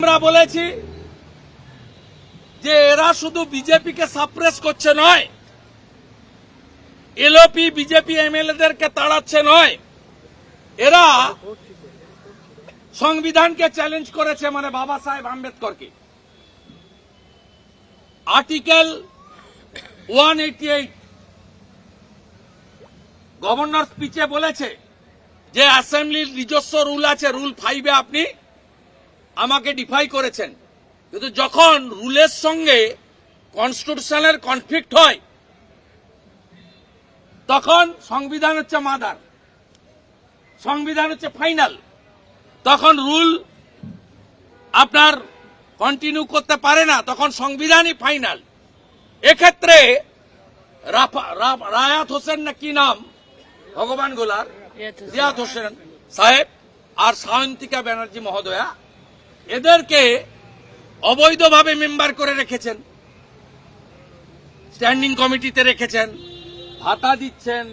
আমরা বলেছি যে এরা শুধু বিজেপিকে সাপ্রেস করছে নয়, এলওপি বিজেপি এমএলএদেরকে তাড়াচ্ছে নয়, এরা সংবিধানকে চ্যালেঞ্জ করেছে, মানে বাবা সাহেব আম্বেদকরকে। আর্টিকেল 188 গভর্নর স্পিচে বলেছে যে অ্যাসেম্বলির নিজস্ব রুল আছে, রুল 5-এ আপনি আমাকে ডিফাই করেছেন, কিন্তু যখন রুলের সঙ্গে কনস্টিটিউশনের কনফ্লিক্ট হয় তখন সংবিধান হচ্ছে মাদার, সংবিধান হচ্ছে ফাইনাল, তখন রুল আপনার কন্টিনিউ করতে পারে না, তখন সংবিধানই ফাইনাল। এক্ষেত্রে রায়াত হোসেন না কি নাম ভগবান গোলার, রিয়াত হোসেন সাহেব আর সায়ন্তিকা ব্যানার্জি মহোদয়া, এদেরকে অবৈধভাবে মেম্বার করে রেখেছেন, স্ট্যান্ডিং কমিটিতে রেখেছেন, ভাতা দিচ্ছেন,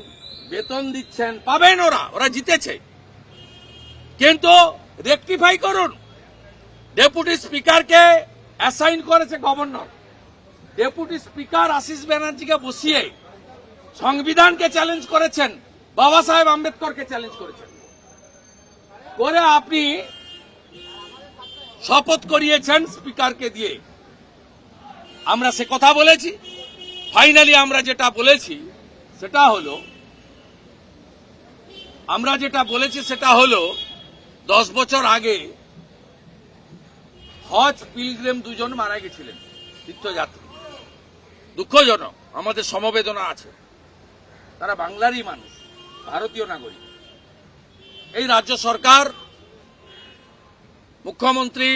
বেতন দিচ্ছেন, পাবেন ওরা জিতেছে, কিন্তু রেকটিফাই করুন। ডেপুটি স্পিকারকে অ্যাসাইন করেছে গভর্নর, ডেপুটি স্পিকার আশিস ব্যানার্জিকে বসিয়ে সংবিধানকে চ্যালেঞ্জ করেছেন, বাবা সাহেব আম্বেদকরকে চ্যালেঞ্জ করেছেন, করে আপনি শপথ করিয়েছেন স্পিকারকে দিয়ে। আমরা সে কথা বলেছি, ফাইনালি আমরা যেটা বলেছি সেটা হলো 10 বছর আগে হজ পিলগ্রিম দুজন মারা গেছিলেন, তীর্থযাত্রী, দুঃখজনক, আমাদের সমবেদনা আছে, তারা বাংলারই মানুষ, ভারতীয় নাগরিক। এই রাজ্য সরকার, মুখ্যমন্ত্রী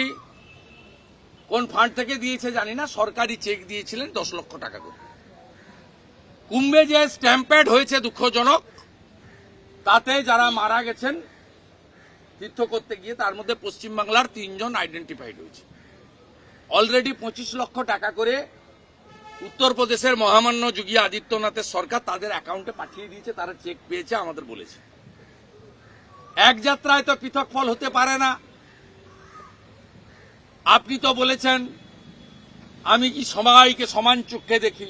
কোন ফান্ড থেকে দিয়েছে জানি না, সরকারি চেক দিয়েছিলেন 10 লক্ষ টাকা করে। কুম্ভে যে স্ট্যাম্পেড হয়েছে দুঃখজনক, তাতে যারা মারা গেছেন তীর্থ করতে গিয়ে, তার মধ্যে পশ্চিমবাংলার 3 জন আইডেন্টিফাইড হয়েছে। অলরেডি 25 লক্ষ টাকা করে উত্তরপ্রদেশের মহামান্য যোগী আদিত্যনাথের সরকার তাদের অ্যাকাউন্টে পাঠিয়ে দিয়েছে, তারা চেক পেয়েছে, আমাদের বলেছে। এক যাত্রায় তো পৃথক ফল হতে পারে না। আপনি তো বলেছেন আমি কি সবাইকে সমান চোখে দেখি,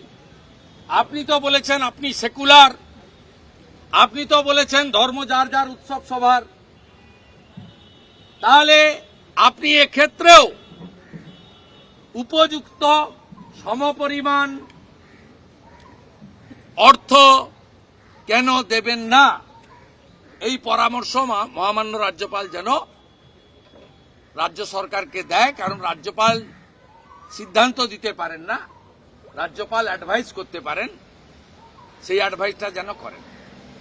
আপনি তো বলেছেন আপনি সেকুলার, আপনি তো বলেছেন ধর্ম যার যার উৎসব সবার, তাহলে আপনি এক্ষেত্রেও উপযুক্ত সমপরিমাণ অর্থ কেন দেবেন না? এই পরামর্শ মহামান্য রাজ্যপাল যেন রাজ্য সরকারকে দেয়, কারণ রাজ্যপাল সিদ্ধান্ত দিতে পারেন না, রাজ্যপাল অ্যাডভাইস করতে পারেন, সেই অ্যাডভাইসটা যেন করেন।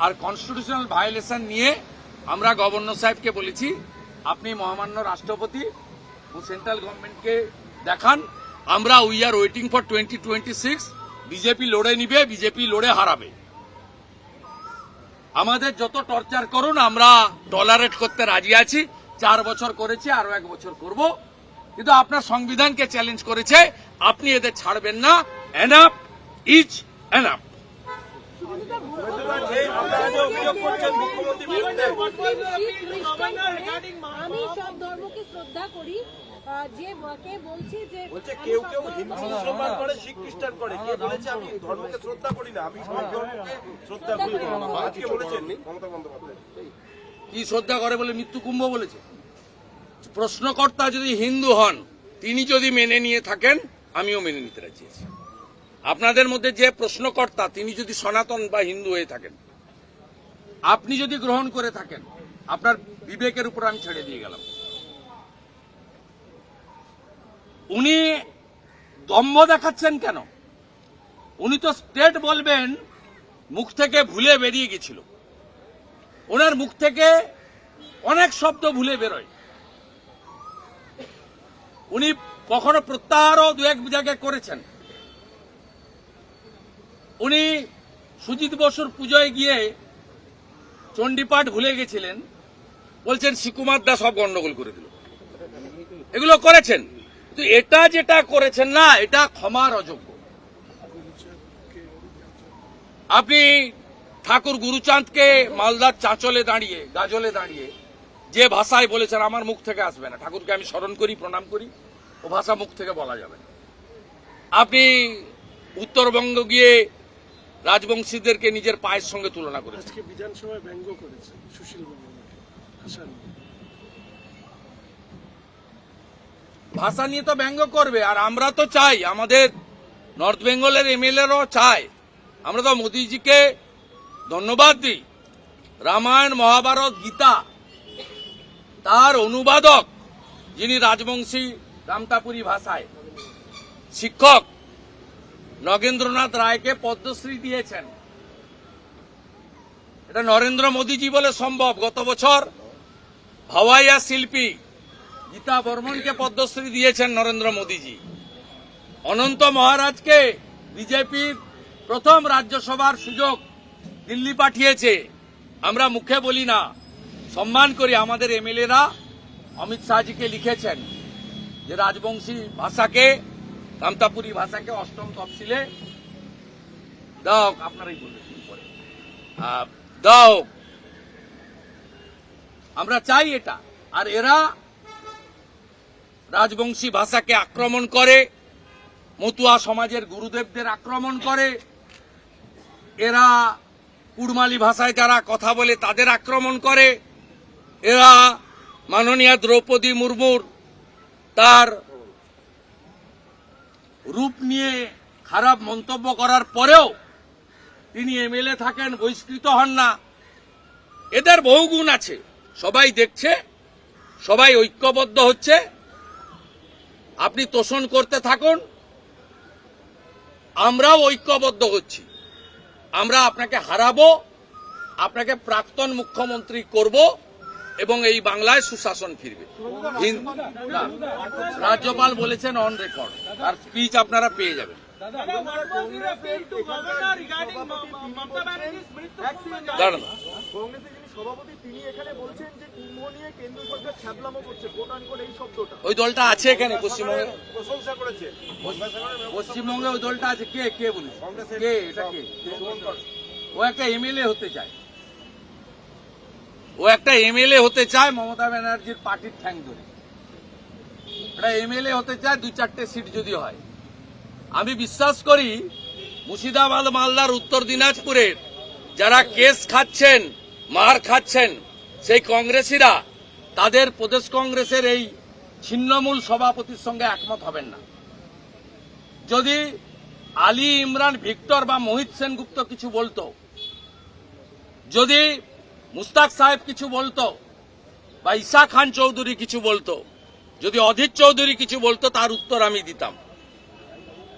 আর কনস্টিটিউশনাল ভায়োলেশন নিয়ে আমরা গভর্নর সাহেবকে বলেছি, আপনি মহামান্য রাষ্ট্রপতি ও সেন্ট্রাল গভর্নমেন্টকে দেখান, আমরা we are waiting for 2026, BJP লড়ে নিবে, বিজেপি লড়ে হারাবে, আমাদের যত টর্চার করুন আমরা টলারেট করতে রাজি আছি, 4 বছর করেছি, আরো 1 বছর করব, কিন্তু আপনার সংবিধানকে চ্যালেঞ্জ করেছে, আপনি এদের ছাড়বেন না। Enough is enough. আমি সব ধর্মকে শ্রদ্ধা করি, যে বলছি যে কেউ কেউ হিন্দু মুসলমান করে, শিখ খ্রিস্টান করে, কে বলেছে আমি ধর্মকে শ্রদ্ধা করি না, আমি সব ধর্মকে শ্রদ্ধা করি। আজকে বলেছেন মমতা বন্দ্যোপাধ্যায় কি শ্রদ্ধা করে বলে মৃত্যু কুম্ভ বলেছে? প্রশ্নকর্তা যদি হিন্দু হন, তিনি যদি মেনে নিয়ে থাকেন, আমিও মেনে নিতে রাজি আছি। আপনাদের মধ্যে যে প্রশ্নকর্তা, তিনি যদি সনাতন বা হিন্দু হয়ে থাকেন, আপনি যদি গ্রহণ করে থাকেন, আপনার বিবেকের উপর আমি ছেড়ে দিয়ে গেলাম। উনি দম্ভ দেখাচ্ছেন কেন? উনি তো স্টেট বলবেন, মুখ থেকে ভুলে বেরিয়ে গেছিল, ওনার মুখ থেকে অনেক শব্দ ভুলে বেরোয়, উনি কখনো প্রত্যাহারও 2-1 জায়গায় করেছেন। উনি সুজিত বসুর পুজোয় গিয়ে চণ্ডীপাঠ ভুলে গেছিলেন, বলছেন শিকুমার দা সব গন্ডগোল করে দিল, এগুলো করেছেন। তো এটা যেটা করেছেন না, এটা ক্ষমার অযোগ্য। আপনি ঠাকুর গুরুচাঁদকে মালদার গাজলে দাঁড়িয়ে যে ভাষায় বলেছেন আমার মুখ থেকে আসবে না, ঠাকুরকে আমি স্মরণ করি, প্রণাম করি, ও ভাষা মুখ থেকে বলা যাবে না। আপনি উত্তরবঙ্গ গিয়ে রাজবংশীদেরকে নিজের পায়ের সঙ্গে তুলনা করেছেন। আজকে বিধানসভায় ব্যঙ্গ করেছে সুশীল বন্দ্যোপাধ্যায় ভাষা নিয়ে। ভাষা নিয়ে তো ব্যঙ্গ করবে, আর আমরা তো চাই, আমাদের নর্থ বেঙ্গলের এমএলএরাও চায়, আমরা তো মোদিজিকে ধন্যবাদ দিই। রামায়ণ, মহাভারত, গীতা তার অনুবাদক যিনি রাজবংশী রামতাপুরী ভাষায় শিক্ষক নগেন্দ্রনাথ রায়কে পদ্মশ্রী দিয়েছেন। এটা নরেন্দ্র মোদীজি বলে সম্ভব। গত বছর ভাওয়াইয়া শিল্পী গীতা বর্মনকে পদ্মশ্রী দিয়েছেন নরেন্দ্র মোদীজি। অনন্ত মহারাজকে বিজেপির প্রথম রাজ্যসভার সুযোগ দিল্লি পাঠিয়েছে। আমরা মুখে বলি না, সম্মান করি। আমাদের এমএলএরা অমিত শাহজিকে লিখেছেন যে রাজবংশী ভাষাকে, রামতাপুরী ভাষাকে অষ্টম তফসিলে দাও। আপনারাই বলবেন পরে দাও, আমরা চাই এটা। আর এরা রাজবংশী ভাষাকে আক্রমণ করে, মতুয়া সমাজের গুরুদেবদের আক্রমণ করে, এরা কুড়মালি ভাষায় যারা কথা বলে তাদের আক্রমণ করে, এরা মাননীয়া দ্রৌপদী মুর্মুর তার রূপ নিয়ে খারাপ মন্তব্য করার পরেও তিনি এমএলএ থাকেন, বহিষ্কৃত হন না। এদের বহু গুণ আছে, সবাই দেখছে, সবাই ঐক্যবদ্ধ হচ্ছে। আপনি তোষণ করতে থাকুন, আমরাও ঐক্যবদ্ধ হচ্ছি। আমরা আপনাকে হারাবো, আপনাকে প্রাক্তন মুখ্যমন্ত্রী করব এবং এই বাংলায় সুশাসন ফিরবে। না, রাজ্যপাল বলেছেন অন রেকর্ড, আর স্পিচ আপনারা পেয়ে যাবেন। দাঁড়ান, কংগ্রেসের যিনি সভাপতি তিনি এখানে বলছেন যে কুম্ভ নিয়ে কেন্দ্র সরকার ছ্যাবলামো করছে, কোট আনকোট এই শব্দটা। ওই দলটা আছে এখানে পশ্চিমবঙ্গে, প্রশংসা করেছে। পশ্চিমবঙ্গে ওই দলটা আছে। কে কে বলিস, কে এটা কে? ও একটা এমএলএ হতে চায়, ও একটা এমএলএ হতে চায় মমতা ব্যানার্জির পার্টির ঠ্যাং ধরে। এটা এমএলএ হতে চায়, 2-4টে সিট যদি হয়। আমি বিশ্বাস করি মুর্শিদাবাদ, মালদার, উত্তর দিনাজপুরের যারা কেস খাচ্ছেন, মার খাচ্ছেন, সেই কংগ্রেসীরা তাদের প্রদেশ কংগ্রেসের এই ছিন্নমূল সভাপতির সঙ্গে একমত হবেন না। যদি আলী ইমরান ভিক্টর বা মোহিত সেনগুপ্ত কিছু বলতো, যদি মুস্তাক সাহেব কিছু বলতো, বা ঈশা খান চৌধুরী কিছু বলতো, যদি অধীর চৌধুরী কিছু বলতো, তার উত্তর আমি দিতাম।